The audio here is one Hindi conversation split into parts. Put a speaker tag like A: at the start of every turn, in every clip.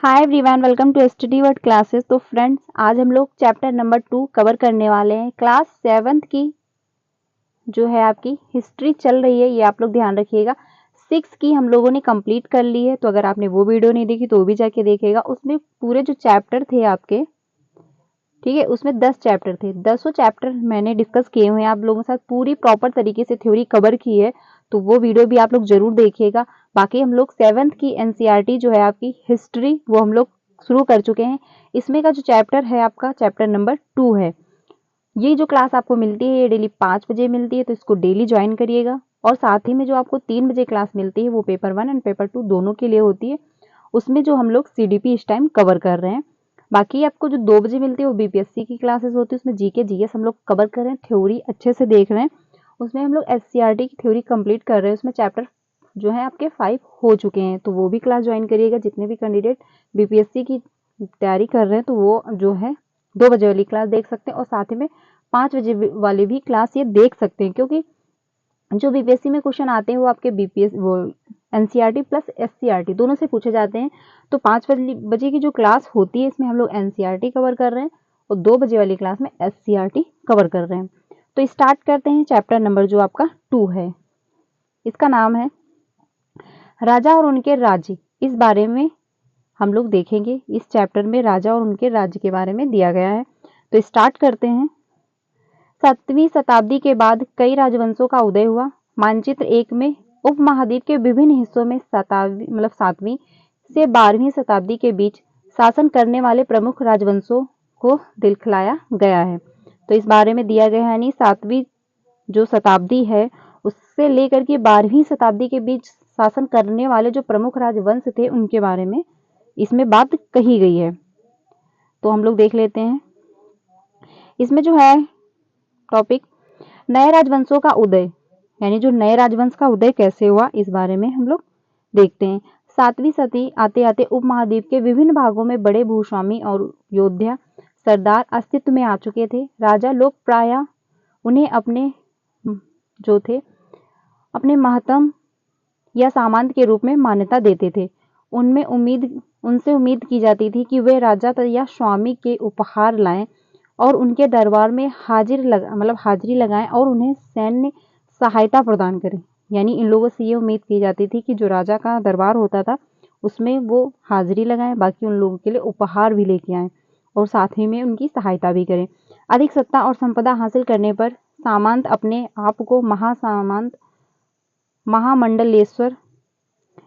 A: Hi everyone, welcome to study word classes. तो फ्रेंड्स, आज हम लोग चैप्टर नंबर 2 कवर करने वाले हैं। क्लास 7th की जो है आपकी हिस्ट्री चल रही है, ये आप लोग ध्यान रखिएगा। 6 की हम लोगों ने कंप्लीट कर ली है, तो अगर आपने वो वीडियो नहीं देखी तो वो भी जाके देखिएगा। उसमें पूरे जो चैप्टर थे आपके, ठीक है, उसमें 10 चैप्टर थे। 10 चैप्टर मैंने डिस्कस किए हुए हैं आप लोगों के साथ, पूरी प्रॉपर तरीके से थ्योरी कवर की है, तो वो वीडियो भी आप लोग जरूर देखिएगा। बाकी हम लोग 7th की एनसीईआरटी जो है आपकी हिस्ट्री, वो हम लोग शुरू कर चुके हैं। इसमें का जो चैप्टर है आपका चैप्टर नंबर 2 है। ये जो क्लास आपको मिलती है ये डेली 5 बजे मिलती है, तो इसको डेली ज्वाइन करिएगा। और साथ ही में जो आपको 3 बजे क्लास मिलती है वो पेपर 1 एंड पेपर 2 दोनों के लिए होती है। उसमें जो हम लोग सीडीपी इस टाइम कवर कर रहे हैं। बाकी आपको जो 2 बजे मिलती है वो बीपीएससी की क्लासेस होती है, उसमें जीके जीएस हम लोग कवर कर रहे हैं, थ्योरी अच्छे से देख रहे हैं। उसमें हम लोग एससीईआरटी की थ्योरी कंप्लीट कर रहे हैं, उसमें चैप्टर जो है आपके 5 हो चुके हैं, तो वो भी क्लास ज्वाइन करिएगा। जितने भी कैंडिडेट बीपीएससी की तैयारी कर रहे हैं तो वो जो है 2 बजे वाली क्लास देख सकते हैं, और साथ ही में 5 बजे वाली भी क्लास ये देख सकते हैं, क्योंकि जो बीपीएससी में क्वेश्चन आते हैं वो आपके बीपीएस वो एनसीईआरटी प्लस एससीईआरटी दोनों से पूछे जाते हैं। तो 5 बजे की जो क्लास होती है इसमें हम लोग एनसीईआरटी कवर कर रहे हैं, और 2 बजे वाली क्लास में एससीईआरटी कवर कर रहे हैं। तो स्टार्ट करते हैं चैप्टर नंबर जो आपका 2 है। इसका नाम है राजा और उनके राज्य। इस बारे में हम लोग देखेंगे। इस चैप्टर में राजा और उनके राज्य के बारे में दिया गया है। तो स्टार्ट करते हैं। 7वीं शताब्दी के बाद कई राजवंशों का उदय हुआ। मानचित्र 1 में उपमहाद्वीप के विभिन्न हिस्सों में 7वीं से 12वीं शताब्दी के बीच शासन करने वाले प्रमुख राजवंशों को दिखलाया गया है। तो इस बारे में दिया गया है, यानी 7वीं जो शताब्दी है उससे लेकर के 12वीं शताब्दी के बीच शासन करने वाले जो प्रमुख राजवंश थे उनके बारे में इसमें बात कही गई है। तो हम लोग देख लेते हैं। इसमें जो है टॉपिक नए राजवंशों का उदय, यानी जो नए राजवंश का उदय कैसे हुआ इस बारे में हम लोग देखते हैं। 7वीं सदी आते आते उपमहाद्वीप के विभिन्न भागों में बड़े भूस्वामी और योद्धा सरदार अस्तित्व में आ चुके थे। राजा लोग प्रायः उन्हें अपने जो थे अपने महत्तम या सामंत के रूप में मान्यता देते थे। उनसे उम्मीद की जाती थी कि वे राजा या स्वामी के उपहार लाएं और उनके दरबार में हाजिरी लगाएं और उन्हें सैन्य सहायता प्रदान करें। यानी इन लोगों से ये उम्मीद की जाती थी कि जो राजा का दरबार होता था उसमें वो हाजिरी लगाएं, बाकी उन लोगों के लिए उपहार भी लेके आएं और साथ ही में उनकी सहायता भी करें। अधिक सत्ता और संपदा हासिल करने पर सामंत अपने आप को महासामंत, महामंडलेश्वर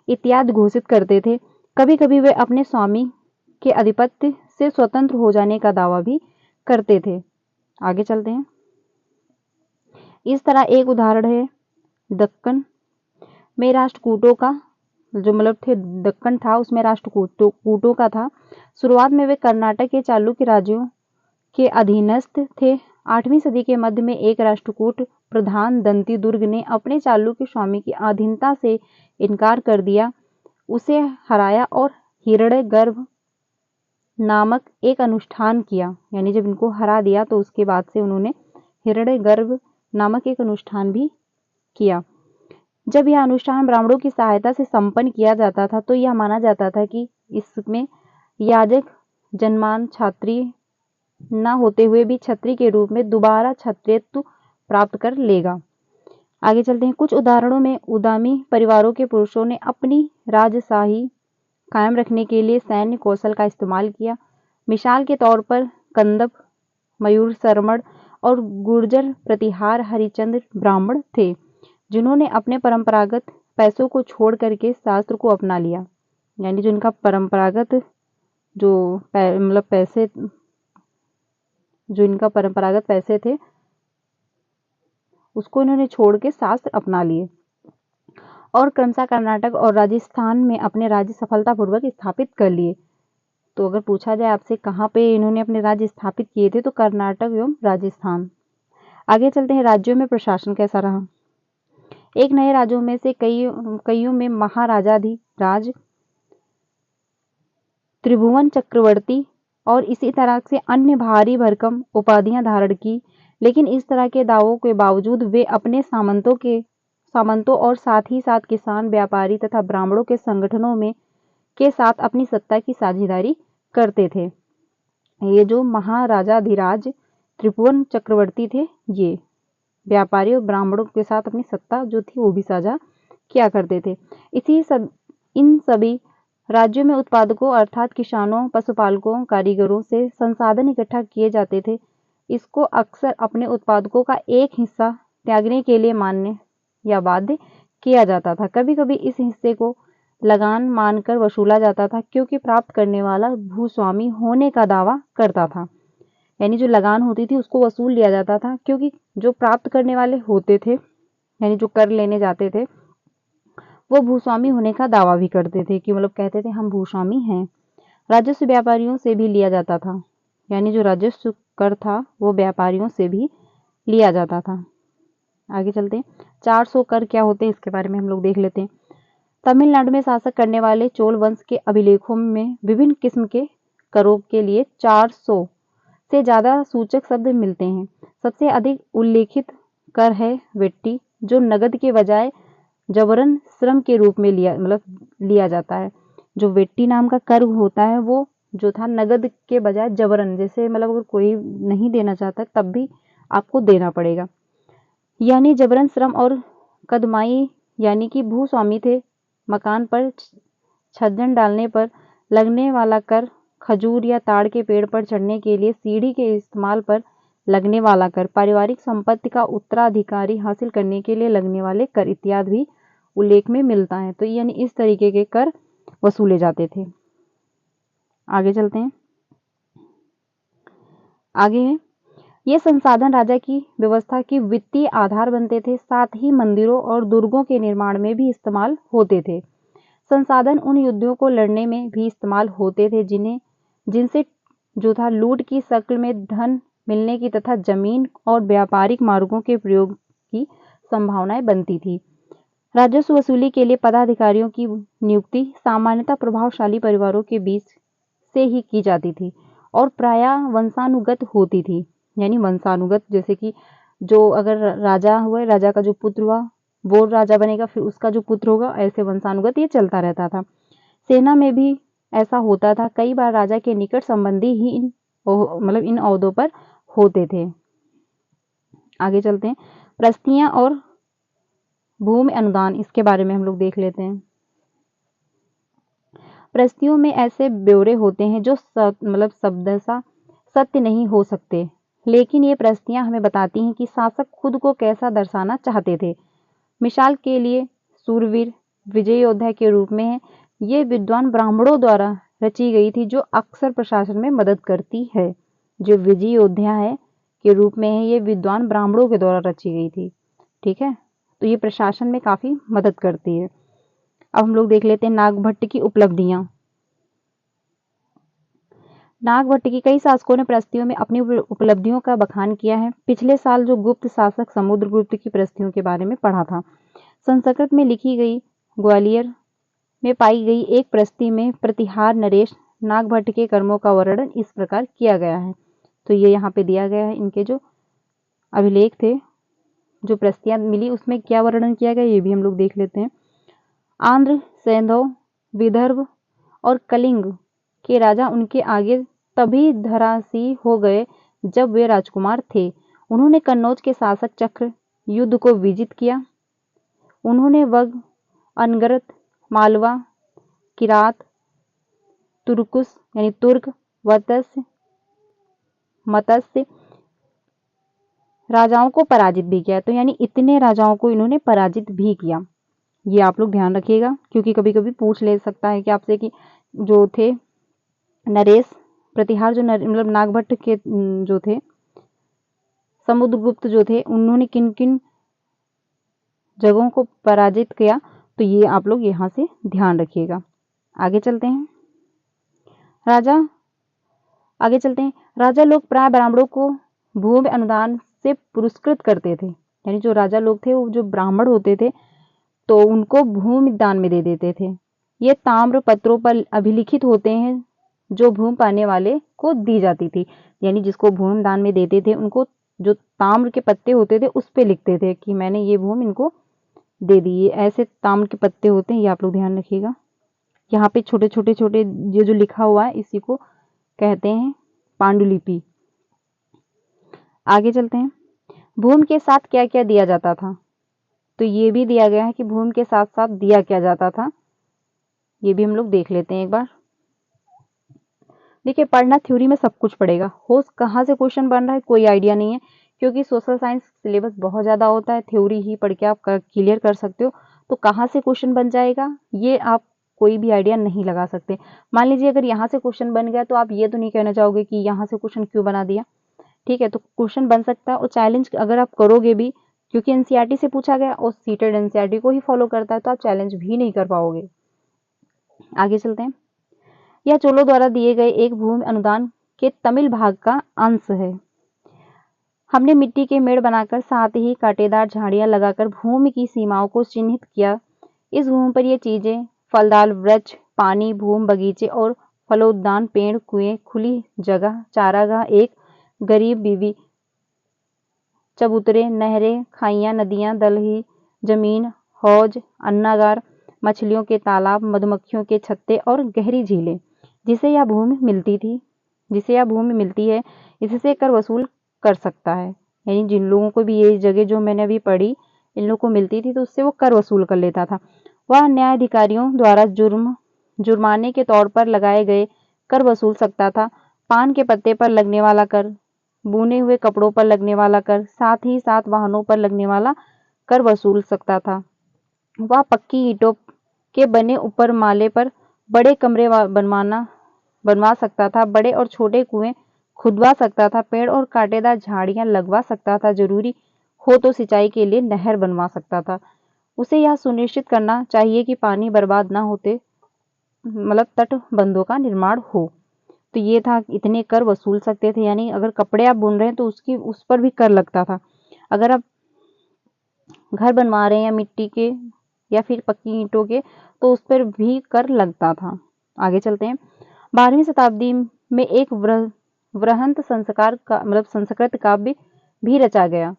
A: इत्यादि घोषित करते थे। कभी कभी वे अपने स्वामी के आधिपत्य से स्वतंत्र हो जाने का दावा भी करते थे। आगे चलते हैं। इस तरह एक उदाहरण है दक्कन में राष्ट्रकूटों का, जो दक्कन था उसमें राष्ट्रकूटों का था। शुरुआत में वे कर्नाटक के चालुक्य राज्यों के अधीनस्थ थे। 8वीं सदी के मध्य में एक राष्ट्रकूट प्रधान दंती दुर्ग ने अपने चालुक्य स्वामी की अधीनता से इनकार कर दिया, उसे हराया और हिरण्यगर्भ नामक एक अनुष्ठान किया। यानी जब इनको हरा दिया तो उसके बाद से उन्होंने हिरण्यगर्भ नामक एक अनुष्ठान भी किया। जब यह अनुष्ठान ब्राह्मणों की सहायता से संपन्न किया जाता था तो यह माना जाता था कि इसमें याजक जन्मान क्षत्रिय न होते हुए भी क्षत्रिय के रूप में दोबारा क्षत्रियत्व प्राप्त कर लेगा। आगे चलते हैं। कुछ उदाहरणों में उद्यमी परिवारों के पुरुषों ने अपनी राजशाही कायम रखने के लिए सैन्य कौशल का इस्तेमाल किया। मिसाल के तौर पर कंदप, मयूर शर्मण और गुर्जर प्रतिहार हरिचंद्र ब्राह्मण थे, जिन्होंने अपने परंपरागत पैसों को छोड़ करके शास्त्र को अपना लिया। यानी जो इनका परंपरागत पैसे थे उसको इन्होंने छोड़ के शास्त्र अपना लिए और क्रमशः कर्नाटक और राजस्थान में अपने राज्य सफलतापूर्वक स्थापित कर लिए। तो अगर पूछा जाए आपसे कहाँ पे इन्होंने अपने राज्य स्थापित किए थे, तो कर्नाटक एवं राजस्थान। आगे चलते हैं। राज्यों में प्रशासन कैसा रहा। एक नए राज्यों में से कईयों में महाराजाधिराज, त्रिभुवन चक्रवर्ती और इसी तरह से अन्य भारी भरकम उपाधियां धारण की, लेकिन इस तरह के दावों के बावजूद वे अपने सामंतों और साथ ही साथ किसान, व्यापारी तथा ब्राह्मणों के संगठनों में के साथ अपनी सत्ता की साझेदारी करते थे। ये जो महाराजाधिराज त्रिभुवन चक्रवर्ती थे, ये व्यापारी और ब्राह्मणों के साथ अपनी सत्ता जो थी वो भी साझा किया करते थे। इन सभी राज्यों में उत्पादकों अर्थात किसानों, पशुपालकों, कारीगरों से संसाधन इकट्ठा किए जाते थे। इसको अक्सर अपने उत्पादकों का एक हिस्सा त्यागने के लिए मान्य या बाध्य किया जाता था। कभी कभी इस हिस्से को लगान मानकर वसूला जाता था, क्योंकि प्राप्त करने वाला भूस्वामी होने का दावा करता था। यानी जो लगान होती थी उसको वसूल लिया जाता था, क्योंकि जो प्राप्त करने वाले होते थे यानी जो कर लेने जाते थे वो भूस्वामी होने का दावा भी करते थे, कि मतलब कहते थे हम भूस्वामी हैं। राजस्व व्यापारियों से भी लिया जाता था, यानी जो राजस्व कर था वो व्यापारियों से भी लिया जाता था। आगे चलते हैं। 400 कर क्या होते हैं इसके बारे में हम लोग देख लेते हैं। तमिलनाडु में शासक करने वाले चोल वंश के अभिलेखों में विभिन्न किस्म के करों के लिए 400 से ज्यादा सूचक शब्द मिलते हैं। सबसे अधिक उल्लेखित कर है वेट्टी, जो नगद के बजाय जबरन श्रम के रूप में लिया जाता है। जो वेट्टी नाम का कर होता है वो जो था नगद के बजाय जबरन, जैसे अगर कोई नहीं देना चाहता तब भी आपको देना पड़ेगा, यानी जबरन श्रम। और कदमाई यानी कि भूस्वामी थे, मकान पर छज्जन डालने पर लगने वाला कर, खजूर या ताड़ के पेड़ पर चढ़ने के लिए सीढ़ी के इस्तेमाल पर लगने वाला कर, पारिवारिक संपत्ति का उत्तराधिकारी हासिल करने के लिए लगने वाले कर इत्यादि भी उल्लेख में मिलता है। तो यानी इस तरीके के कर वसूले जाते थे। आगे चलते हैं। आगे है, ये संसाधन राजा की व्यवस्था की वित्तीय आधार बनते थे, साथ ही मंदिरों और दुर्गों के निर्माण में भी इस्तेमाल होते थे। संसाधन उन युद्धों को लड़ने में भी इस्तेमाल होते थे जिनसे जो था लूट की शक्ल में धन मिलने की तथा जमीन और व्यापारिक मार्गों के प्रयोग की संभावनाएं बनती थी। राजस्व वसूली के लिए पदाधिकारियों की नियुक्ति सामान्यतः प्रभावशाली परिवारों के बीच से ही की जाती थी और प्रायः वंशानुगत होती थी। यानी वंशानुगत, जैसे कि जो अगर राजा हुआ, राजा का जो पुत्र हुआ वो राजा बनेगा, फिर उसका जो पुत्र होगा, ऐसे वंशानुगत ये चलता रहता था। सेना में भी ऐसा होता था, कई बार राजा के निकट संबंधी ही इन ओहदों पर होते थे। आगे चलते हैं। प्रस्तियां और भूमि अनुदान, इसके बारे में हम लोग देख लेते हैं। प्रस्तियों में ऐसे ब्यौरे होते हैं जो शब्दशः सत्य नहीं हो सकते, लेकिन ये प्रस्तियां हमें बताती हैं कि शासक खुद को कैसा दर्शाना चाहते थे। मिसाल के लिए सूरवीर, विजय योद्धा के रूप में है। ये विद्वान ब्राह्मणों द्वारा रची गई थी, जो अक्सर प्रशासन में मदद करती है। जो विजय योद्धा है के रूप में है, ये विद्वान ब्राह्मणों के द्वारा रची गई थी। ठीक है, तो ये प्रशासन में काफी मदद करती है। अब हम लोग देख लेते हैं नागभट्ट की उपलब्धियां। नागभट्ट की कई शासकों ने प्रस्तियों में अपनी उपलब्धियों का बखान किया है। पिछले साल जो गुप्त शासक समुद्रगुप्त की प्रस्तियों के बारे में पढ़ा था। संस्कृत में लिखी गई ग्वालियर में पाई गई एक प्रस्ति में प्रतिहार नरेश नागभट्ट के कर्मों का वर्णन इस प्रकार किया गया है। तो ये यहाँ पे दिया गया है, इनके जो अभिलेख थे, जो प्रस्तियां मिली उसमें क्या वर्णन किया गया ये भी हम लोग देख लेते हैं। आंध्र, सैंधव, विदर्भ और कलिंग के राजा उनके आगे तभी धराशायी हो गए जब वे राजकुमार थे। उन्होंने कन्नौज के शासक चक्र युद्ध को विजित किया। उन्होंने वग, अनगरत, मालवा, किरात, तुर्कुस यानी तुर्क, मत्स्य राजाओं को पराजित भी किया। तो यानी इतने राजाओं को इन्होंने पराजित भी किया। ये आप लोग ध्यान रखिएगा, क्योंकि कभी कभी पूछ ले सकता है कि आपसे कि जो थे नरेश प्रतिहार, जो नागभट्ट के जो थे, समुद्रगुप्त जो थे, उन्होंने किन किन जगहों को पराजित किया, तो ये आप लोग यहाँ से ध्यान रखिएगा। आगे चलते हैं। राजा लोग प्राय ब्राह्मणों को भूमि अनुदान से पुरस्कृत करते थे। यानी जो राजा लोग थे वो जो ब्राह्मण होते थे तो उनको भूमि दान में दे देते थे। ये ताम्र पत्रों पर अभिलिखित होते हैं जो भूमि पाने वाले को दी जाती थी। यानी जिसको भूमि दान में देते थे उनको जो ताम्र के पत्ते होते थे उस पे लिखते थे कि मैंने ये भूमि इनको दे दी। ऐसे ताम्र के पत्ते होते हैं, ये आप लोग ध्यान रखिएगा। यहाँ पे छोटे छोटे छोटे ये जो लिखा हुआ है इसी को कहते हैं पांडुलिपि। आगे चलते हैं। भूमि के साथ क्या क्या दिया जाता था, तो ये भी दिया गया है कि भूमि के साथ साथ दिया क्या जाता था, ये भी हम लोग देख लेते हैं एक बार। देखिए, पढ़ना थ्योरी में सब कुछ पड़ेगा, हो कहाँ से क्वेश्चन बन रहा है कोई आइडिया नहीं है, क्योंकि सोशल साइंस सिलेबस बहुत ज़्यादा होता है, थ्योरी ही पढ़ के आप क्लियर कर सकते हो, तो कहाँ से क्वेश्चन बन जाएगा ये आप कोई भी आइडिया नहीं लगा सकते। मान लीजिए अगर यहाँ से क्वेश्चन बन गया तो आप ये तो नहीं कहना चाहोगे कि यहाँ से क्वेश्चन क्यों बना दिया, ठीक है, तो क्वेश्चन बन सकता है और चैलेंज अगर आप करोगे भी, क्योंकि एनसीईआरटी से पूछा गया और सीटेड एनसीईआरटी को ही फॉलो करता है, तो आप चैलेंज भी नहीं कर पाओगे। आगे चलते हैं। यह चोलों द्वारा दिए गए एक भूमि अनुदान के तमिल भाग का अंश है। हमने मिट्टी के मेड़ बनाकर साथ ही कांटेदार झाड़ियां लगाकर भूमि की सीमाओं को चिन्हित किया। इस भूमि पर ये चीजें फलदार वृक्ष, पानी, भूमि, बगीचे और फलोद्यान, पेड़, कुएं, खुली जगह, चारागाह, एक गरीब बीवी, चबूतरे, नहरें, खाइयां, नदियां, दलही जमीन, हौज, अन्नागार, मछलियों के तालाब, मधुमक्खियों के छत्ते और गहरी झीलें, जिसे यह भूमि मिलती है, इससे कर वसूल कर सकता है। यानी जिन लोगों को भी ये जगह जो मैंने अभी पढ़ी इन लोगों को मिलती थी तो उससे वो कर वसूल कर लेता था। वह न्यायाधिकारियों द्वारा जुर्माने के तौर पर लगाए गए कर वसूल सकता था। पान के पत्ते पर लगने वाला कर, बुने हुए कपड़ों पर लगने वाला कर, साथ ही साथ वाहनों पर लगने वाला कर वसूल सकता था। वह पक्की ईंटों के बने ऊपर माले पर बड़े कमरे बनवा सकता था, बड़े और छोटे कुएं खुदवा सकता था, पेड़ और कांटेदार झाड़ियां लगवा सकता था, जरूरी हो तो सिंचाई के लिए नहर बनवा सकता था। उसे यह सुनिश्चित करना चाहिए कि पानी बर्बाद ना होते, मतलब तटबंधों का निर्माण हो। तो ये था, इतने कर वसूल सकते थे, यानी अगर कपड़े आप बुन रहे हैं तो उस पर भी कर लगता था। अगर आप घर बनवा रहे हैं या मिट्टी के या फिर पक्की ईंटों के तो उस पर भी कर लगता था। आगे चलते हैं। 12वीं शताब्दी में एक वृहंत संस्कार का मतलब संस्कृत काव्य भी रचा गया।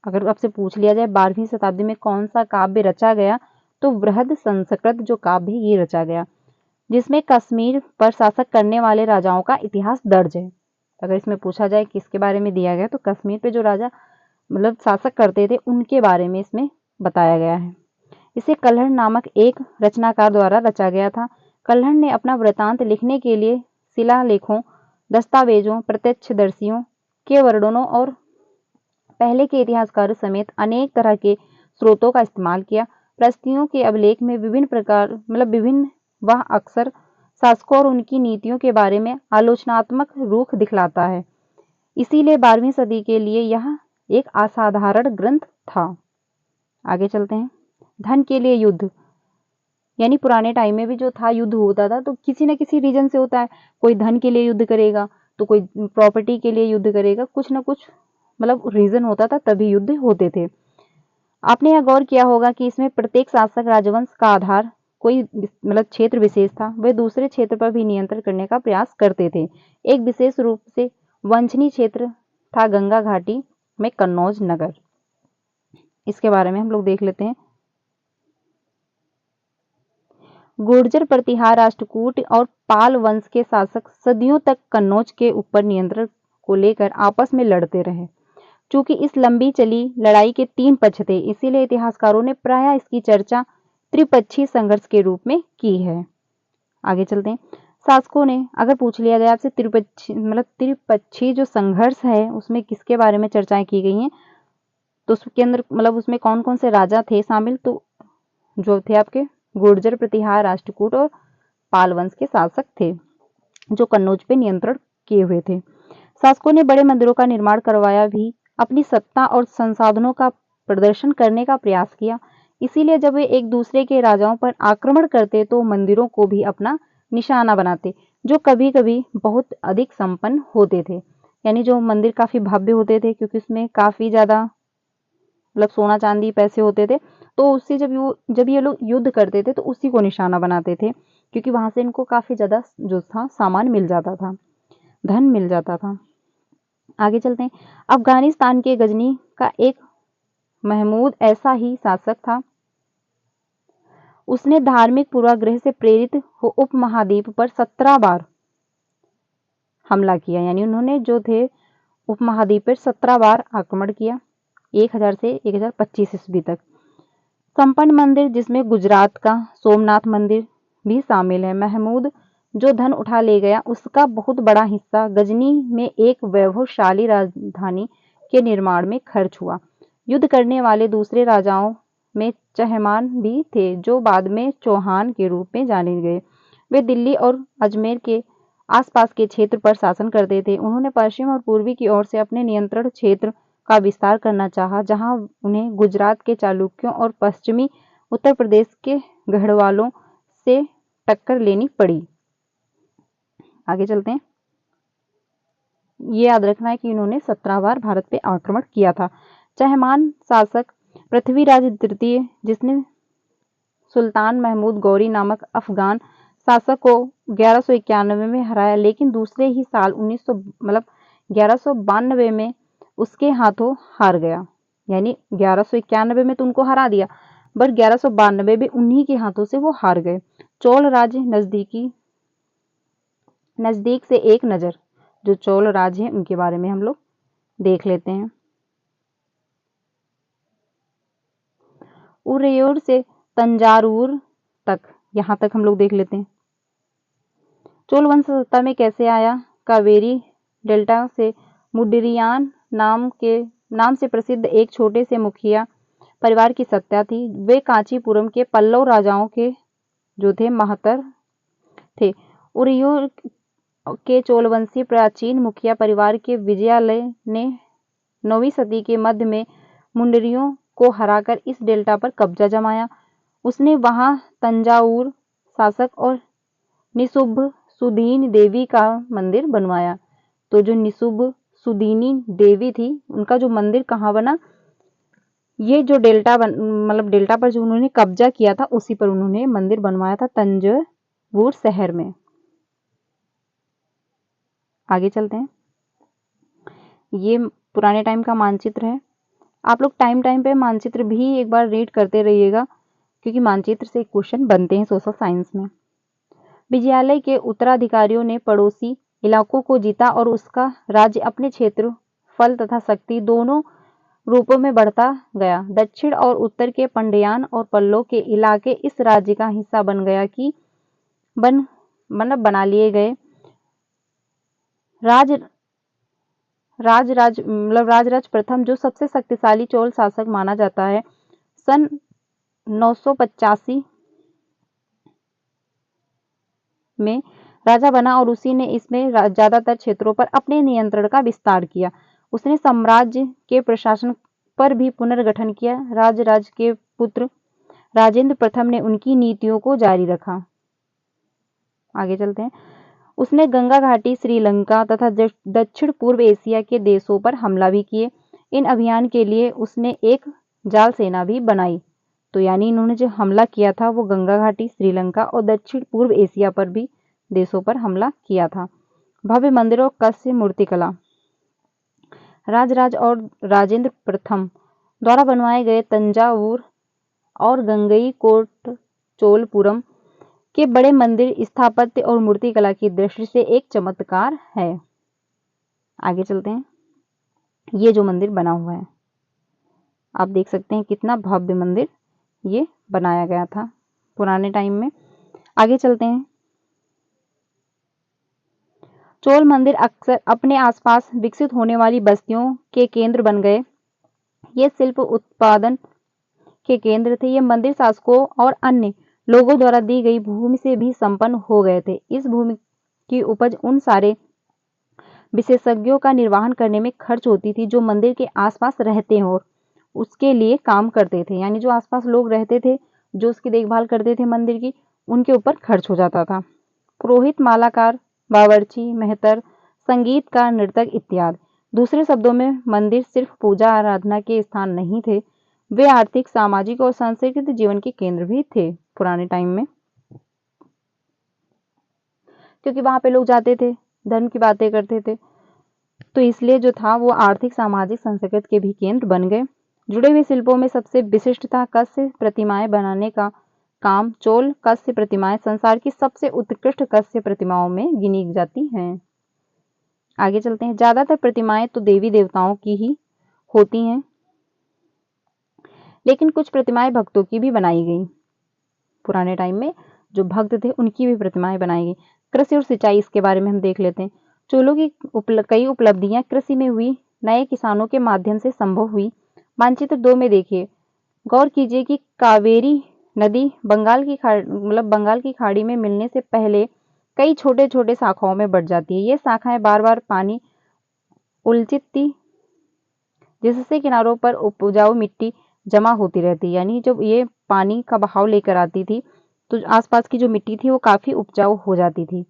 A: अगर आपसे पूछ लिया जाए 12वीं शताब्दी में कौन सा काव्य रचा गया तो वृहद संस्कृत जो काव्य ये रचा गया, जिसमें कश्मीर पर शासक करने वाले राजाओं का इतिहास दर्ज है। अगर इसमें पूछा जाए किसके बारे में दिया गया तो कश्मीर पे जो राजा मतलब शासक करते थे उनके बारे में इसमें बताया गया है। इसे कल्हड़ नामक एक रचनाकार द्वारा रचा गया था। कल्हड़ ने अपना वृतांत लिखने के लिए शिलालेखों, दस्तावेजों, प्रत्यक्षदर्शियों के वर्णनों और पहले के इतिहासकारों समेत अनेक तरह के स्रोतों का इस्तेमाल किया। प्रस्तियों के अभिलेख में विभिन्न वह अक्सर शासकों और उनकी नीतियों के बारे में आलोचनात्मक रुख दिखलाता है। इसीलिए 12वीं सदी के लिए यह एक असाधारण ग्रंथ था। आगे चलते हैं। धन के लिए युद्ध, यानी पुराने टाइम में भी जो था युद्ध होता था तो किसी न किसी रीजन से होता है। कोई धन के लिए युद्ध करेगा तो कोई प्रॉपर्टी के लिए युद्ध करेगा, कुछ ना कुछ मतलब रीजन होता था तभी युद्ध होते थे। आपने यह गौर किया होगा कि इसमें प्रत्येक शासक राजवंश का आधार कोई मतलब क्षेत्र विशेष था, वे दूसरे क्षेत्र पर भी नियंत्रण करने का प्रयास करते थे। एक विशेष रूप से वंशनीय क्षेत्र था गंगा घाटी में कन्नौज नगर। इसके बारे में हम लोग देख लेते हैं। गुर्जर प्रतिहार राष्ट्रकूट और पाल वंश के शासक सदियों तक कन्नौज के ऊपर नियंत्रण को लेकर आपस में लड़ते रहे। चूंकि इस लंबी चली लड़ाई के 3 पक्ष थे, इसीलिए इतिहासकारों ने प्रायः इसकी चर्चा त्रिपक्षीय संघर्ष के रूप में की है। आगे चलते हैं। शासकों ने अगर पूछ लिया जाए आपसे त्रिपक्षीय जो संघर्ष है उसमें किसके बारे में चर्चाएं की गई हैं, तो उसके अंदर उसमें कौन कौन से राजा थे शामिल, तो जो थे आपके गुर्जर प्रतिहार राष्ट्रकूट और पाल वंश के शासक थे जो कन्नौज पे नियंत्रण किए हुए थे। शासकों ने बड़े मंदिरों का निर्माण करवाया भी अपनी सत्ता और संसाधनों का प्रदर्शन करने का प्रयास किया। इसीलिए जब वे एक दूसरे के राजाओं पर आक्रमण करते तो मंदिरों को भी अपना निशाना बनाते, जो कभी कभी बहुत अधिक संपन्न होते थे। यानी जो मंदिर काफी भव्य होते थे क्योंकि उसमें काफी ज्यादा सोना चांदी पैसे होते थे, तो उससे जब ये लोग युद्ध करते थे तो उसी को निशाना बनाते थे क्योंकि वहां से इनको काफी ज्यादा जो था सामान मिल जाता था, धन मिल जाता था। आगे चलते हैं। अफगानिस्तान के गजनी का एक महमूद ऐसा ही शासक था। उसने धार्मिक पूर्वाग्रह से प्रेरित हो उपमहाद्वीप पर 17 बार हमला किया, यानी उन्होंने जो थे उपमहाद्वीप पर 17 बार आक्रमण किया 1000 से 1025 ईस्वी तक। संपन्न मंदिर जिसमें गुजरात का सोमनाथ मंदिर भी शामिल है। महमूद जो धन उठा ले गया उसका बहुत बड़ा हिस्सा गजनी में एक वैभवशाली राजधानी के निर्माण में खर्च हुआ। युद्ध करने वाले दूसरे राजाओं में चहमान भी थे जो बाद में चौहान के रूप में जाने गए। वे दिल्ली और अजमेर के आसपास के क्षेत्र पर शासन करते थे। उन्होंने पश्चिम और पूर्वी की ओर से अपने नियंत्रण क्षेत्र का विस्तार करना चाहा, जहां उन्हें गुजरात के चालुक्यों और पश्चिमी उत्तर प्रदेश के गढ़वालों से टक्कर लेनी पड़ी। आगे चलते हैं। ये याद रखना है कि इन्होंने 17 बार भारत पे आक्रमण किया था। चहमान शासक पृथ्वीराज तृतीय, जिसने सुल्तान महमूद गौरी नामक अफगान शासक को 1191 में हराया, लेकिन दूसरे ही साल 1192 में उसके हाथों हार गया। यानी 1191 में तो उनको हरा दिया, बट 1192 में उन्हीं के हाथों से वो हार गए। चोल राज्य नजदीक से एक नजर, जो चोल राज्य है उनके बारे में हम लोग देख लेते हैं। उरेयूर से तंजावुर तक, यहाँ तक हम लोग देख लेते हैं। चोल वंश सत्ता में कैसे आया? कावेरी डेल्टा से मुडिरियान नाम से प्रसिद्ध एक छोटे से मुखिया परिवार की सत्ता थी। वे कांचीपुरम के पल्लव राजाओं के जो थे महतर थे। उरेयूर के चोलवंशी प्राचीन मुखिया परिवार के विजयालय ने 9वीं सदी के मध्य में मुंडरियों को हराकर इस डेल्टा पर कब्जा जमाया। उसने वहां तंजावुर शासक और निशुंभ सुदीनी देवी का मंदिर बनवाया। तो जो निशुंभ सुदीनी देवी थी उनका जो मंदिर कहाँ बना? ये जो डेल्टा डेल्टा पर जो उन्होंने कब्जा किया था उसी पर उन्होंने मंदिर बनवाया था, तंजावुर शहर में। आगे चलते हैं। ये पुराने टाइम का मानचित्र है। आप लोग टाइम पे मानचित्र भी एक बार रीड करते रहिएगा, क्योंकि मानचित्र से क्वेश्चन बनते हैं सोशल साइंस में। विजयालय के उत्तराधिकारियों ने पड़ोसी इलाकों को जीता और उसका राज्य अपने क्षेत्र, फल तथा शक्ति दोनों रूपों में बढ़ता गया। दक्षिण और उत्तर के पंड्यान और पल्लव के इलाके इस राज्य का हिस्सा बन गया कि बना लिए गए। राजराज प्रथम, जो सबसे शक्तिशाली चोल शासक माना जाता है, सन 985 में राजा बना और उसी ने इसमें ज्यादातर क्षेत्रों पर अपने नियंत्रण का विस्तार किया। उसने साम्राज्य के प्रशासन पर भी पुनर्गठन किया। राजराज के पुत्र राजेंद्र प्रथम ने उनकी नीतियों को जारी रखा। आगे चलते हैं। उसने गंगा घाटी, श्रीलंका तथा दक्षिण पूर्व एशिया के देशों पर हमला भी किए। इन अभियान के लिए उसने एक जाल सेना भी बनाई। तो यानी इन्होंने जो हमला किया था वो गंगा घाटी, श्रीलंका और दक्षिण पूर्व एशिया पर भी देशों पर हमला किया था। भव्य मंदिरों, कस्य मूर्तिकला। राजराज और राजेंद्र प्रथम द्वारा बनवाए गए तंजावुर और गंगईकोट चोलपुरम के बड़े मंदिर स्थापत्य और मूर्तिकला की दृष्टि से एक चमत्कार है। आगे चलते हैं। ये जो मंदिर बना हुआ है आप देख सकते हैं कितना भव्य मंदिर ये बनाया गया था पुराने टाइम में। आगे चलते हैं। चोल मंदिर अक्सर अपने आसपास विकसित होने वाली बस्तियों के केंद्र बन गए। ये शिल्प उत्पादन के केंद्र थे। ये मंदिर शासकों और अन्य लोगों द्वारा दी गई भूमि से भी संपन्न हो गए थे। इस भूमि की उपज उन सारे विशेषज्ञों का निर्वहन करने में खर्च होती थी जो मंदिर के आसपास रहते हैं और उसके लिए काम करते थे। यानी जो आसपास लोग रहते थे जो उसकी देखभाल करते थे मंदिर की, उनके ऊपर खर्च हो जाता था। पुरोहित, मालाकार, बावर्ची, मेहतर, संगीतकार, नर्तक इत्यादि। दूसरे शब्दों में मंदिर सिर्फ पूजा आराधना के स्थान नहीं थे, वे आर्थिक, सामाजिक और सांस्कृतिक जीवन के केंद्र भी थे पुराने टाइम में, क्योंकि वहां पे लोग जाते थे, धर्म की बातें करते थे, तो इसलिए जो था वो आर्थिक, सामाजिक, सांस्कृतिक के भी केंद्र बन गए। जुड़े हुए शिल्पों में सबसे विशिष्ट था कस्य प्रतिमाएं बनाने का काम चोल कस्य प्रतिमाएं संसार की सबसे उत्कृष्ट कस्य प्रतिमाओं में गिनी जाती हैं। आगे चलते हैं। ज्यादातर प्रतिमाएं तो देवी देवताओं की ही होती हैं, लेकिन कुछ प्रतिमाएं भक्तों की भी बनाई गई। पुराने टाइम में जो भक्त थे उनकी भी प्रतिमाएं बनाई गई। कृषि और सिंचाई, इसके बारे में हम देख लेते हैं। चोलों की कई उपलब्धियां कृषि में हुई, नए किसानों के माध्यम से संभव हुई। मानचित्र 2 में देखिए, गौर कीजिए कि कावेरी नदी बंगाल की खाड़ी में मिलने से पहले कई छोटे छोटे शाखाओं में बढ़ जाती है। ये शाखाएं बार बार पानी उलचितती, जिससे किनारों पर उपजाऊ मिट्टी जमा होती रहती है। यानी जब ये पानी का बहाव लेकर आती थी तो आसपास की जो मिट्टी थी वो काफी उपजाऊ हो जाती थी,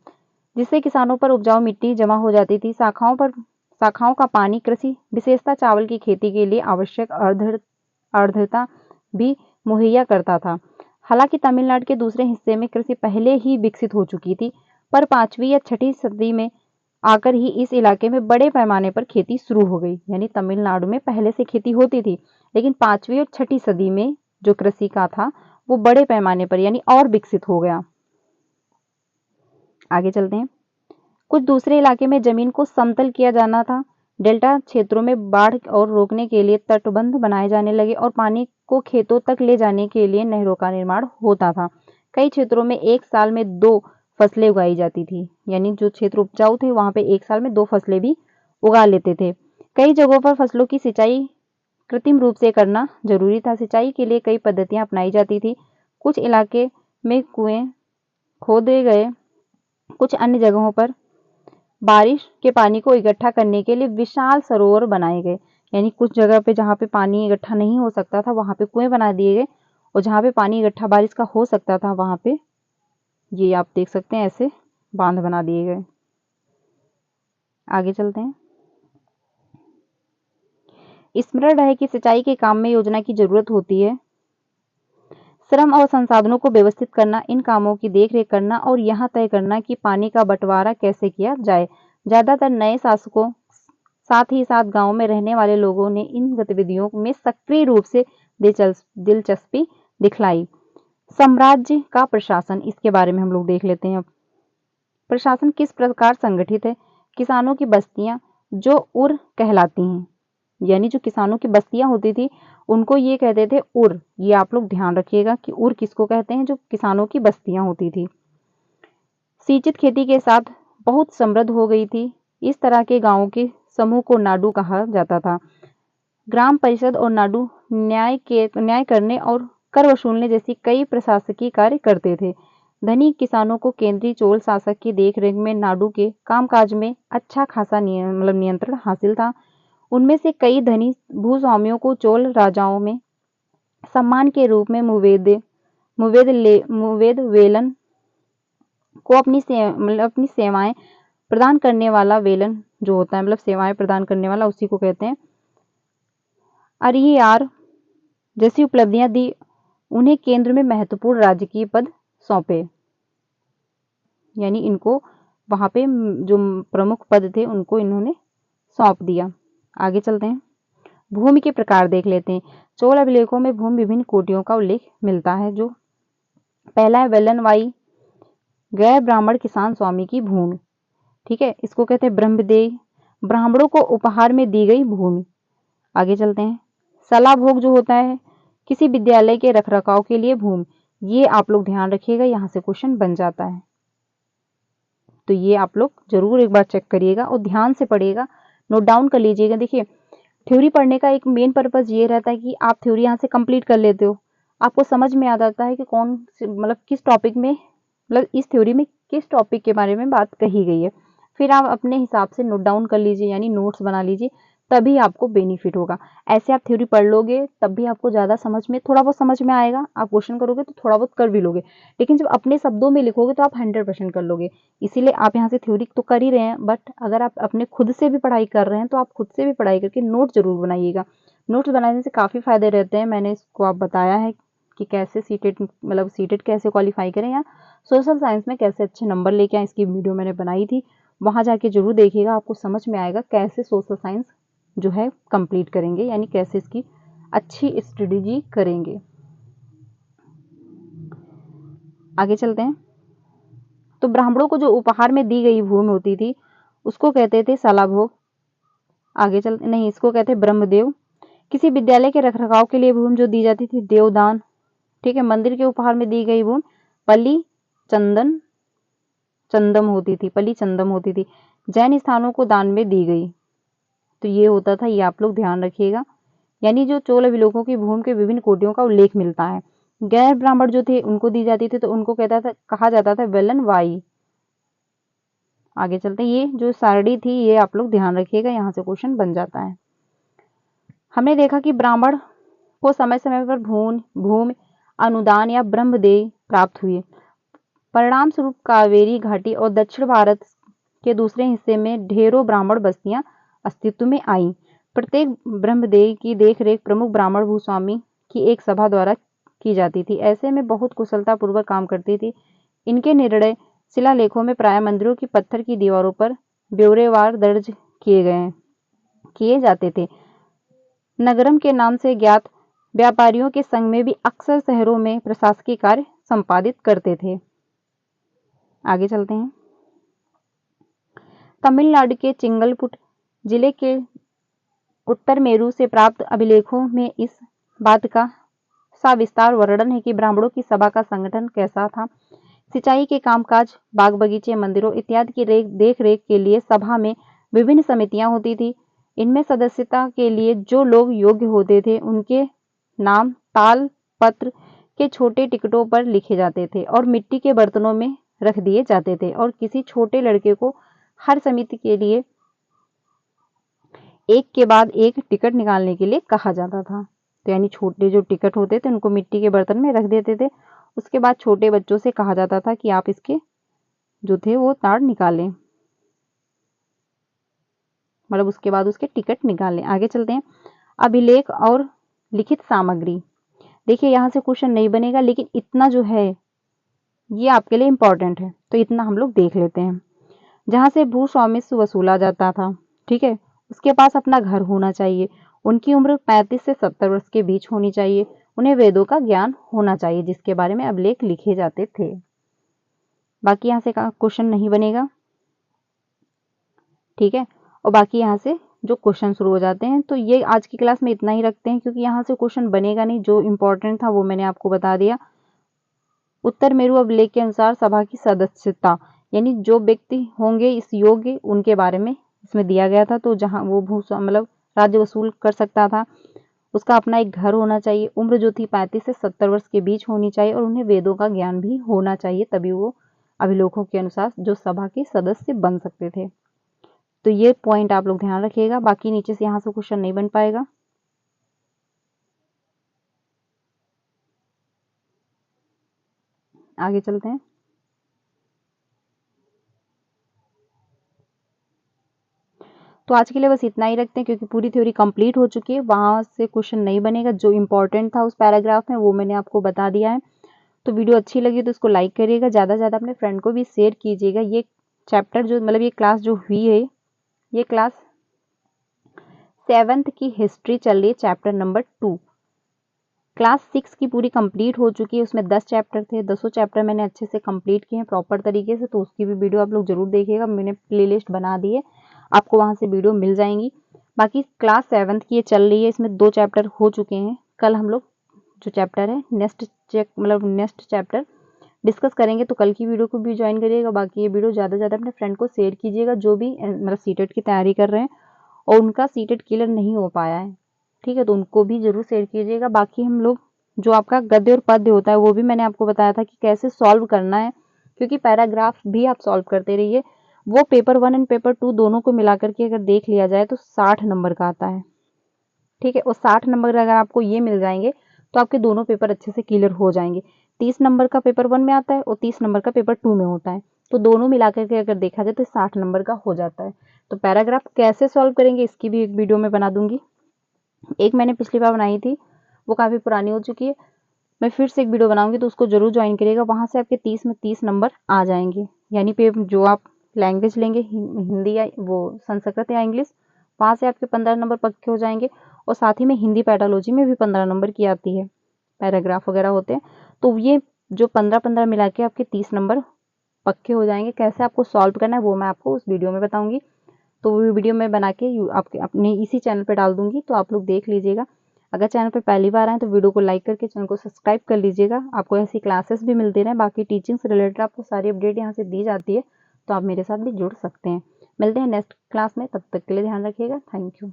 A: जिससे किसानों पर उपजाऊ मिट्टी जमा हो जाती थी। शाखाओं का पानी कृषि, विशेषतः चावल की खेती के लिए आवश्यक आर्द्रता भी मुहैया करता था। हालांकि तमिलनाडु के दूसरे हिस्से में कृषि पहले ही विकसित हो चुकी थी, पर 5वीं या 6वीं सदी में आकर ही इस इलाके में बड़े पैमाने पर खेती शुरू हो गई। यानी तमिलनाडु में पहले से खेती होती थी, लेकिन 5वीं और 6वीं सदी में जो कृषि का था वो बड़े पैमाने पर यानी और विकसित हो गया। आगे चलते हैं। कुछ दूसरे इलाके में जमीन को समतल किया जाना था। डेल्टा क्षेत्रों में बाढ़ और रोकने के लिए तटबंध बनाए जाने लगे और पानी को खेतों तक ले जाने के लिए नहरों का निर्माण होता था। कई क्षेत्रों में एक साल में 2 फसलें उगाई जाती थी। यानी जो क्षेत्र उपजाऊ थे वहां पे एक साल में 2 फसलें भी उगा लेते थे। कई जगहों पर फसलों की सिंचाई कृत्रिम रूप से करना जरूरी था। सिंचाई के लिए कई पद्धतियां अपनाई जाती थी। कुछ इलाके में कुएं खोदे गए, कुछ अन्य जगहों पर बारिश के पानी को इकट्ठा करने के लिए विशाल सरोवर बनाए गए। यानी कुछ जगह पे जहाँ पे पानी इकट्ठा नहीं हो सकता था वहां पे कुएं बना दिए गए, और जहाँ पे पानी इकट्ठा बारिश का हो सकता था वहां पे ये आप देख सकते हैं ऐसे बांध बना दिए गए। आगे चलते हैं। स्मरण रहे कि सिंचाई के काम में योजना की जरूरत होती है। श्रम और संसाधनों को व्यवस्थित करना, इन कामों की देखरेख करना और यह तय करना कि पानी का बंटवारा कैसे किया जाए। ज्यादातर नए शासकों, साथ ही साथ गांव में रहने वाले लोगों ने इन गतिविधियों में सक्रिय रूप से दिलचस्पी दिखलाई। साम्राज्य का प्रशासन, इसके बारे में हम लोग देख लेते हैं। प्रशासन किस प्रकार संगठित है। किसानों की बस्तियां जो उर कहलाती हैं, यानी जो किसानों की बस्तियां होती थी उनको ये कहते थे उर। ये आप लोग ध्यान रखिएगा कि उर किसको कहते हैं, जो किसानों की बस्तियां होती थी। सिंचित खेती के साथ बहुत समृद्ध हो गई थी। इस तरह के गांवों के समूह को नाडु कहा जाता था। ग्राम परिषद और नाडु न्याय करने और कर वसूलने जैसी कई प्रशासकीय कार्य करते थे। धनी किसानों को केंद्रीय चोल शासक की देखरेख में नाडु के कामकाज में अच्छा खासा नियंत्रण हासिल था। उनमें से कई धनी भूस्वामियों को चोल राजाओं में सम्मान के रूप में मुवेद वेलन को अपनी सेवाएं प्रदान करने वाला, वेलन जो होता है मतलब सेवाएं प्रदान करने वाला, उसी को कहते हैं, अरियार जैसी उपलब्धियां दी। उन्हें केंद्र में महत्वपूर्ण राजकीय पद सौंपे। यानी इनको वहां पे जो प्रमुख पद थे उनको इन्होंने सौंप दिया। आगे चलते हैं। भूमि के प्रकार देख लेते हैं। चोल अभिलेखों में भूमि विभिन्न कोटियों का उल्लेख मिलता है। जो पहला है वेलनवाई, गैर ब्राह्मण किसान स्वामी की भूमि। ठीक है, इसको कहते हैं ब्रह्मदेय, ब्राह्मणों को उपहार में दी गई भूमि। आगे चलते हैं। सला भोग जो होता है किसी विद्यालय के रखरखाव के लिए भूमि। ये आप लोग ध्यान रखिएगा, यहाँ से क्वेश्चन बन जाता है, तो ये आप लोग जरूर एक बार चेक करिएगा और ध्यान से पढ़िएगा, नोट डाउन कर लीजिएगा। देखिए, थ्योरी पढ़ने का एक मेन पर्पस ये रहता है कि आप थ्योरी यहाँ से कंप्लीट कर लेते हो, आपको समझ में आ जाता है कि कौन मतलब किस टॉपिक में, मतलब इस थ्योरी में किस टॉपिक के बारे में बात कही गई है। फिर आप अपने हिसाब से नोट डाउन कर लीजिए, यानी नोट्स बना लीजिए, तभी आपको बेनिफिट होगा। ऐसे आप थ्योरी पढ़ लोगे तब भी आपको ज़्यादा समझ में, थोड़ा बहुत समझ में आएगा। आप क्वेश्चन करोगे तो थोड़ा बहुत कर भी लोगे, लेकिन जब अपने शब्दों में लिखोगे तो आप 100% कर लोगे। इसीलिए आप यहाँ से थ्योरी तो कर ही रहे हैं, बट अगर आप अपने खुद से भी पढ़ाई कर रहे हैं तो आप खुद से भी पढ़ाई करके नोट जरूर बनाइएगा। नोट्स बनाने से काफ़ी फायदे रहते हैं। मैंने इसको आप बताया है कि कैसे सीटेट मतलब सीटेट कैसे क्वालिफाई करें या सोशल साइंस में कैसे अच्छे नंबर लेके आए, इसकी वीडियो मैंने बनाई थी, वहाँ जाके जरूर देखिएगा, आपको समझ में आएगा कैसे सोशल साइंस जो है कंप्लीट करेंगे, यानी कैसे इसकी अच्छी स्ट्रेटेजी करेंगे। आगे चलते हैं। तो ब्राह्मणों को जो उपहार में दी गई भूमि होती थी उसको कहते थे सलाभोग। आगे चलते, नहीं, इसको कहते ब्रह्मदेव। किसी विद्यालय के रखरखाव के लिए भूमि जो दी जाती थी देवदान। ठीक है, मंदिर के उपहार में दी गई भूमि पल्ली चंदम होती थी, पल्ली चंदम होती थी। जैन स्थानों को दान में दी गई। तो ये होता था, ये आप लोग ध्यान रखिएगा। यानी जो चोल अभिलेखों की भूमि के विभिन्न कोटियों का उल्लेख मिलता है। गैर ब्राह्मण जो थे उनको दी जाती थी तो उनको कहा जाता था वेलनवाई। आगे चलते हैं। ये जो सारणी थी ये आप लोग ध्यान रखिएगा, यहाँ से क्वेश्चन बन जाता है। हमने देखा कि ब्राह्मण को समय समय पर भूमि अनुदान या ब्रह्मदेय प्राप्त हुए। परिणाम स्वरूप कावेरी घाटी और दक्षिण भारत के दूसरे हिस्से में ढेरों ब्राह्मण बस्तियां अस्तित्व में आईं। प्रत्येक ब्रह्मदेय की देखरेख प्रमुख ब्राह्मण भूस्वामी की एक सभा द्वारा की जाती थी। ऐसे में बहुत कुशलता पूर्वक काम करती थी। इनके निर्णय शिलालेखों में प्राय मंदिरों की पत्थर की दीवारों पर ब्यौरेवार दर्ज किए जाते थे। नगरम के नाम से ज्ञात व्यापारियों के संघ में भी अक्सर शहरों में प्रशासकीय कार्य संपादित करते थे। आगे चलते हैं। तमिलनाडु के चिंगलपुट जिले के उत्तर मेरू से प्राप्त अभिलेखों में इस बात का सविस्तार वर्णन है कि ब्राह्मणों की सभा का संगठन कैसा था। सिंचाई के कामकाज, बाग बगीचे, मंदिरों इत्यादि की देख रेख के लिए सभा में विभिन्न समितियां होती थी। इनमें सदस्यता के लिए जो लोग योग्य होते थे उनके नाम ताल पत्र के छोटे टिकटों पर लिखे जाते थे और मिट्टी के बर्तनों में रख दिए जाते थे। और किसी छोटे लड़के को हर समिति के लिए एक के बाद एक टिकट निकालने के लिए कहा जाता था। तो यानी छोटे जो टिकट होते थे उनको मिट्टी के बर्तन में रख देते थे। उसके बाद छोटे बच्चों से कहा जाता था कि आप इसके जो थे वो ताड़ निकालें, मतलब उसके बाद उसके टिकट निकालें। आगे चलते हैं। अभिलेख और लिखित सामग्री। देखिए यहाँ से क्वेश्चन नहीं बनेगा, लेकिन इतना जो है ये आपके लिए इंपॉर्टेंट है, तो इतना हम लोग देख लेते हैं। जहां से भू स्वामित्व वसूला जाता था, ठीक है, उसके पास अपना घर होना चाहिए, उनकी उम्र 35 से 70 वर्ष के बीच होनी चाहिए, उन्हें वेदों का ज्ञान होना चाहिए, जिसके बारे में अभिलेख लिखे जाते थे। बाकी यहाँ से क्वेश्चन नहीं बनेगा, ठीक है। और बाकी यहाँ से जो क्वेश्चन शुरू हो जाते हैं, तो ये आज की क्लास में इतना ही रखते हैं, क्योंकि यहाँ से क्वेश्चन बनेगा नहीं। जो इंपॉर्टेंट था वो मैंने आपको बता दिया। उत्तर मेरु अभिलेख के अनुसार सभा की सदस्यता, यानी जो व्यक्ति होंगे इस योग्य उनके बारे में इसमें दिया गया था। तो जहां वो मतलब राज्य वसूल कर सकता था, उसका अपना एक घर होना चाहिए, उम्र जो थी 35 से 70 वर्ष के बीच होनी चाहिए, और उन्हें वेदों का ज्ञान भी होना चाहिए, तभी वो अभिलेखों के अनुसार जो सभा के सदस्य बन सकते थे। तो ये पॉइंट आप लोग ध्यान रखिएगा। बाकी नीचे से यहाँ से क्वेश्चन नहीं बन पाएगा। आगे चलते हैं। तो आज के लिए बस इतना ही रखते हैं, क्योंकि पूरी थ्योरी कंप्लीट हो चुकी है। वहां से क्वेश्चन नहीं बनेगा। जो इंपॉर्टेंट था उस पैराग्राफ में वो मैंने आपको बता दिया है। तो वीडियो अच्छी लगी तो इसको लाइक करिएगा, ज़्यादा से ज़्यादा अपने फ्रेंड को भी शेयर कीजिएगा। ये चैप्टर जो मतलब ये क्लास जो हुई है, ये क्लास 7th की हिस्ट्री चल रही है, चैप्टर नंबर 2। क्लास 6 की पूरी कंप्लीट हो चुकी है। उसमें 10 चैप्टर थे, 10 चैप्टर मैंने अच्छे से कंप्लीट किए हैं प्रॉपर तरीके से। तो उसकी भी वीडियो आप लोग जरूर देखिएगा, मैंने प्लेलिस्ट बना दी है, आपको वहां से वीडियो मिल जाएंगी। बाकी क्लास 7th की ये चल रही है, इसमें 2 चैप्टर हो चुके हैं। कल हम लोग जो चैप्टर है नेक्स्ट चैप्टर डिस्कस करेंगे। तो कल की वीडियो को भी ज्वाइन करिएगा। बाकी ये वीडियो ज़्यादा से ज़्यादा अपने फ्रेंड को शेयर कीजिएगा, जो भी मतलब सीटेट की तैयारी कर रहे हैं और उनका सीटेट क्लियर नहीं हो पाया है, ठीक है, तो उनको भी जरूर शेयर कीजिएगा। बाकी हम लोग जो आपका गद्य और पद्य होता है वो भी मैंने आपको बताया था कि कैसे सॉल्व करना है, क्योंकि पैराग्राफ भी आप सॉल्व करते रहिए। वो पेपर 1 एंड पेपर 2 दोनों को मिला करके अगर देख लिया जाए तो 60 नंबर का आता है, ठीक है। और 60 नंबर अगर आपको ये मिल जाएंगे तो आपके दोनों पेपर अच्छे से क्लियर हो जाएंगे। 30 नंबर का पेपर 1 में आता है और 30 नंबर का पेपर 2 में होता है, तो दोनों मिला करके अगर देखा जाए तो 60 नंबर का हो जाता है। तो पैराग्राफ कैसे सॉल्व करेंगे इसकी भी एक वीडियो में बना दूंगी। एक मैंने पिछली बार बनाई थी, वो काफ़ी पुरानी हो चुकी है। मैं फिर से एक वीडियो बनाऊंगी, तो उसको जरूर ज्वाइन करिएगा। वहां से आपके 30 में 30 नंबर आ जाएंगे, यानी पे जो आप लैंग्वेज लेंगे हिंदी या वो संस्कृत या इंग्लिश, वहां से आपके 15 नंबर पक्के हो जाएंगे। और साथ ही में हिंदी पैथोलॉजी में भी 15 नंबर की आती है, पैराग्राफ वगैरह होते हैं। तो ये जो 15-15 मिला के आपके 30 नंबर पक्के हो जाएंगे। कैसे आपको सॉल्व करना है वो मैं आपको उस वीडियो में बताऊंगी। तो वो वीडियो मैं बना के आपके अपने इसी चैनल पे डाल दूंगी, तो आप लोग देख लीजिएगा। अगर चैनल पे पहली बार आए तो वीडियो को लाइक करके चैनल को सब्सक्राइब कर लीजिएगा। आपको ऐसी क्लासेस भी मिलती रहे, बाकी टीचिंग से रिलेटेड आपको सारी अपडेट यहाँ से दी जाती है, तो आप मेरे साथ भी जुड़ सकते हैं। मिलते हैं नेक्स्ट क्लास में, तब तक के लिए ध्यान रखिएगा। Thank you.